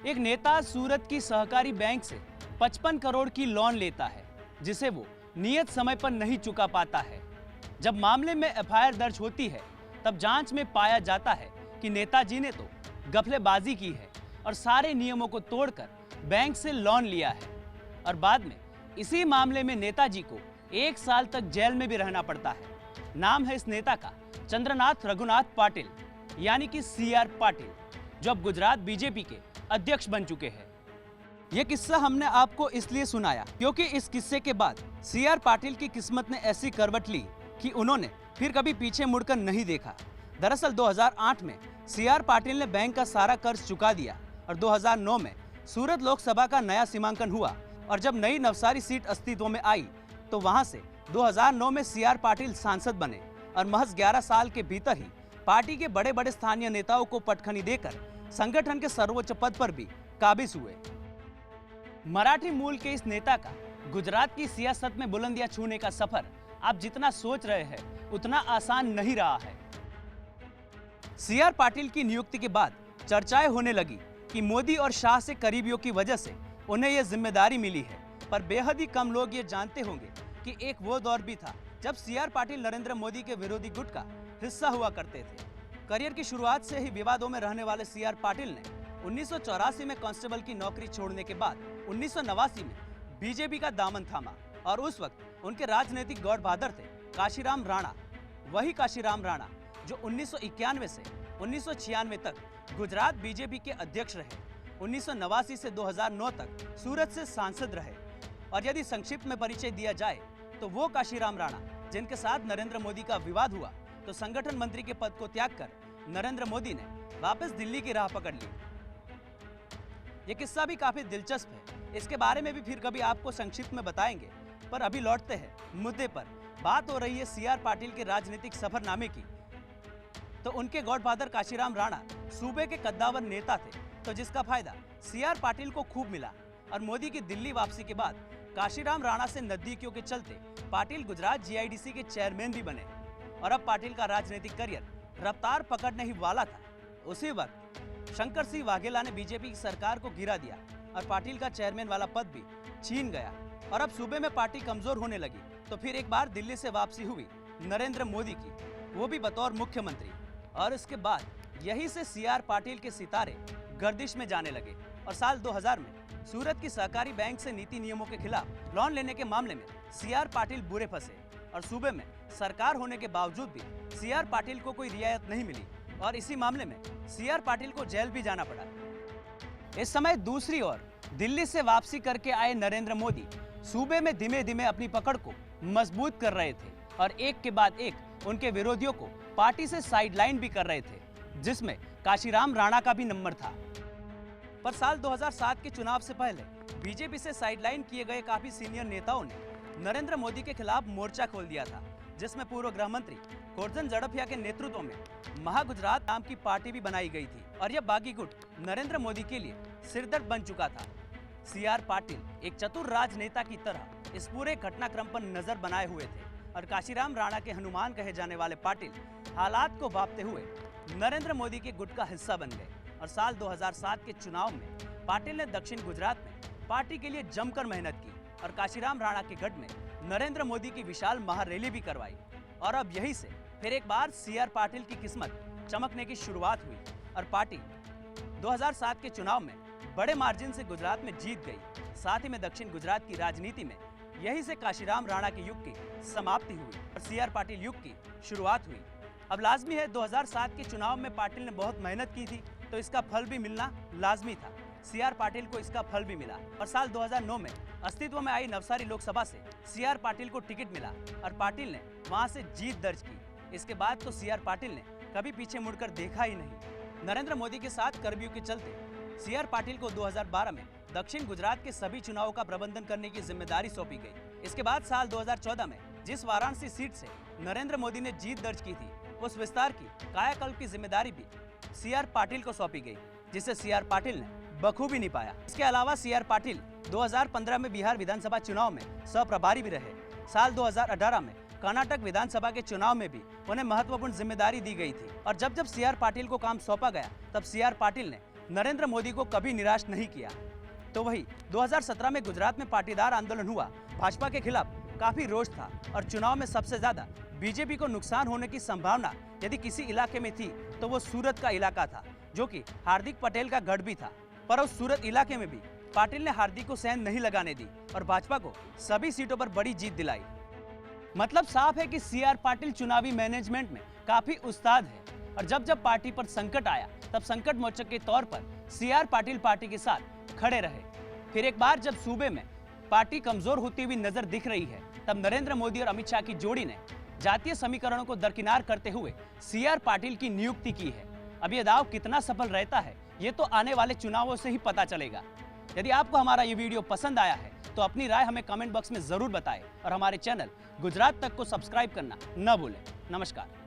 एक नेता सूरत की सहकारी बैंक से 55 करोड़ की लोन लेता है, जिसे वो नियत समय पर नहीं चुका पाता है। जब मामले में एफआईआर दर्ज होती है, तब जांच में पाया जाता है कि नेताजी ने तो गफलेबाजी की है और सारे नियमों को तोड़कर बैंक से लोन लिया है। और बाद में इसी मामले में नेताजी को 1 साल तक जेल में भी रहना पड़ता है। नाम है इस नेता का चंद्रनाथ रघुनाथ पाटिल, यानी कि CR पाटिल, जो अब गुजरात बीजेपी के अध्यक्ष बन चुके हैं। यह किस्सा हमने आपको इसलिए सुनाया क्योंकि इस किस्से के बाद CR पाटिल की किस्मत ने ऐसी करवट ली कि उन्होंने फिर कभी पीछे मुड़कर नहीं देखा। दरअसल 2008 में CR पाटिल ने बैंक का सारा कर्ज चुका दिया और 2009 में सूरत लोकसभा का नया सीमांकन हुआ और जब नई नवसारी सीट अस्तित्व में आई तो वहां से 2009 में CR पाटिल सांसद बने और महज 11 साल के भीतर ही पार्टी के बड़े बड़े स्थानीय नेताओं को पटखनी देकर संगठन के सर्वोच्च पद पर भी काबिज हुए। मराठी मूल के इस नेता का गुजरात की सियासत में बुलंदियां छूने का सफर आप जितना सोच रहे हैं उतना आसान नहीं रहा है। CR पाटिल की नियुक्ति के बाद चर्चाएं होने लगी कि मोदी और शाह से करीबियों की वजह से उन्हें यह जिम्मेदारी मिली है, पर बेहद ही कम लोग ये जानते होंगे कि एक वो दौर भी था जब CR पाटिल नरेंद्र मोदी के विरोधी गुट का हिस्सा हुआ करते थे। करियर की शुरुआत से ही विवादों में रहने वाले CR पाटिल ने 1984 में कांस्टेबल की नौकरी छोड़ने के बाद 1989 में बीजेपी का दामन थामा और उस वक्त उनके राजनीतिक गॉडफादर थे काशीराम राणा। वही काशीराम राणा जो 1991 से 1996 तक गुजरात बीजेपी के अध्यक्ष रहे, 1989 से 2009 तक सूरत से सांसद रहे। और यदि संक्षिप्त में परिचय दिया जाए तो वो काशीराम राणा जिनके साथ नरेंद्र मोदी का विवाद हुआ तो संगठन मंत्री के पद को त्याग कर नरेंद्र मोदी ने वापस दिल्ली की राह पकड़ ली। ये किस्सा भी काफी दिलचस्प है, इसके बारे में भी फिर कभी आपको संक्षिप्त में बताएंगे। पर अभी लौटते हैं मुद्दे पर। बात हो रही है CR पाटिल के राजनीतिक सफरनामे की। तो उनके गॉडफादर काशीराम राणा सूबे के कद्दावर नेता थे, तो जिसका फायदा CR पाटिल को खूब मिला। और मोदी की दिल्ली वापसी के बाद काशीराम राणा से नजदीकियों के चलते पाटिल गुजरात GIDC के चेयरमैन भी बने और अब पाटिल का राजनीतिक करियर रफ्तार पकड़ने ही वाला था। उसी वक्त शंकर सिंह वाघेला ने बीजेपी की सरकार को गिरा दिया और पाटिल का चेयरमैन वाला पद भी छीन गया और अब सूबे में पार्टी कमजोर होने लगी। तो फिर एक बार दिल्ली से वापसी हुई नरेंद्र मोदी की, वो भी बतौर मुख्यमंत्री। और इसके बाद यही से CR पाटिल के सितारे गर्दिश में जाने लगे और साल 2000 में सूरत की सहकारी बैंक से नीति नियमों के खिलाफ लोन लेने के मामले में CR पाटिल बुरे फंसे और सूबे में सरकार होने के बावजूद भी CR पाटिल को कोई रियायत नहीं मिली और इसी मामले में CR पाटिल को जेल भी जाना पड़ा। इस समय दूसरी ओर दिल्ली से वापसी करके आए नरेंद्र मोदी सूबे में धीमे धीमे अपनी पकड़ को मजबूत कर रहे थे और एक के बाद एक उनके विरोधियों को पार्टी से साइडलाइन भी कर रहे थे, जिसमें काशीराम राणा का भी नंबर था। पर साल 2007 के चुनाव से पहले बीजेपी से साइडलाइन किए गए काफी सीनियर नेताओं ने नरेंद्र मोदी के खिलाफ मोर्चा खोल दिया था, जिसमें पूर्व गृह मंत्री गोवर्धन झड़फिया के नेतृत्व में महागुजरात नाम की पार्टी भी बनाई गई थी और यह बागी गुट नरेंद्र मोदी के लिए सिरदर्द बन चुका था। CR पाटिल एक चतुर राजनेता की तरह इस पूरे घटनाक्रम पर नजर बनाए हुए थे और काशीराम राणा के हनुमान कहे जाने वाले पाटिल हालात को भांपते हुए नरेंद्र मोदी के गुट का हिस्सा बन गए। और साल 2007 के चुनाव में पाटिल ने दक्षिण गुजरात में पार्टी के लिए जमकर मेहनत की और काशीराम राणा के गढ़ में नरेंद्र मोदी की विशाल महारैली भी करवाई। और अब यही से फिर एक बार CR पाटिल की किस्मत चमकने की शुरुआत हुई और पार्टी 2007 के चुनाव में बड़े मार्जिन से गुजरात में जीत गई। साथ ही में दक्षिण गुजरात की राजनीति में यही से काशीराम राणा के युग की समाप्ति हुई और CR पाटिल युग की शुरुआत हुई। अब लाजमी है 2007 के चुनाव में पाटिल ने बहुत मेहनत की थी, तो इसका फल भी मिलना लाजमी था। CR पाटिल को इसका फल भी मिला और साल 2009 में अस्तित्व में आई नवसारी लोकसभा से CR पाटिल को टिकट मिला और पाटिल ने वहां से जीत दर्ज की। इसके बाद तो CR पाटिल ने कभी पीछे मुड़कर देखा ही नहीं। नरेंद्र मोदी के साथ करबियों के चलते CR पाटिल को 2012 में दक्षिण गुजरात के सभी चुनावों का प्रबंधन करने की जिम्मेदारी सौंपी गई। इसके बाद साल 2014 में जिस वाराणसी सीट से नरेंद्र मोदी ने जीत दर्ज की थी, उस विस्तार की कायाकल्प की जिम्मेदारी भी CR पाटिल को सौंपी गई, जिसे CR पाटिल ने बखूबी निभाया। इसके अलावा CR पाटिल 2015 में बिहार विधानसभा चुनाव में सह-प्रभारी भी रहे। साल 2018 में कर्नाटक विधानसभा के चुनाव में भी उन्हें महत्वपूर्ण जिम्मेदारी दी गई थी और जब CR पाटिल को काम सौंपा गया तब CR पाटिल ने नरेंद्र मोदी को कभी निराश नहीं किया। तो वही 2017 में गुजरात में पाटीदार आंदोलन हुआ, भाजपा के खिलाफ काफी रोष था और चुनाव में सबसे ज्यादा बीजेपी को नुकसान होने की संभावना यदि किसी इलाके में थी तो वो सूरत का इलाका था, जो कि हार्दिक पटेल का गढ़ भी था। पर उस सूरत इलाके में भी पाटिल ने हार्दिक को सेंध नहीं लगाने दी और भाजपा को सभी सीटों पर बड़ी जीत दिलाई। मतलब साफ है कि सीआर पाटिल चुनावी मैनेजमेंट में काफी उस्ताद है और जब जब पार्टी पर संकट आया तब संकट मोचक के तौर पर सीआर पाटिल पार्टी के साथ खड़े रहे। फिर एक बार जब सूबे में पार्टी कमजोर होती हुई नजर दिख रही है तब नरेंद्र मोदी और अमित शाह की जोड़ी ने जातीय समीकरणों को दरकिनार करते हुए सीआर पाटिल की नियुक्ति की है। अब ये दाव कितना सफल रहता है ये तो आने वाले चुनावों से ही पता चलेगा। यदि आपको हमारा ये वीडियो पसंद आया है तो अपनी राय हमें कमेंट बॉक्स में जरूर बताएं और हमारे चैनल गुजरात तक को सब्सक्राइब करना न भूलें। नमस्कार।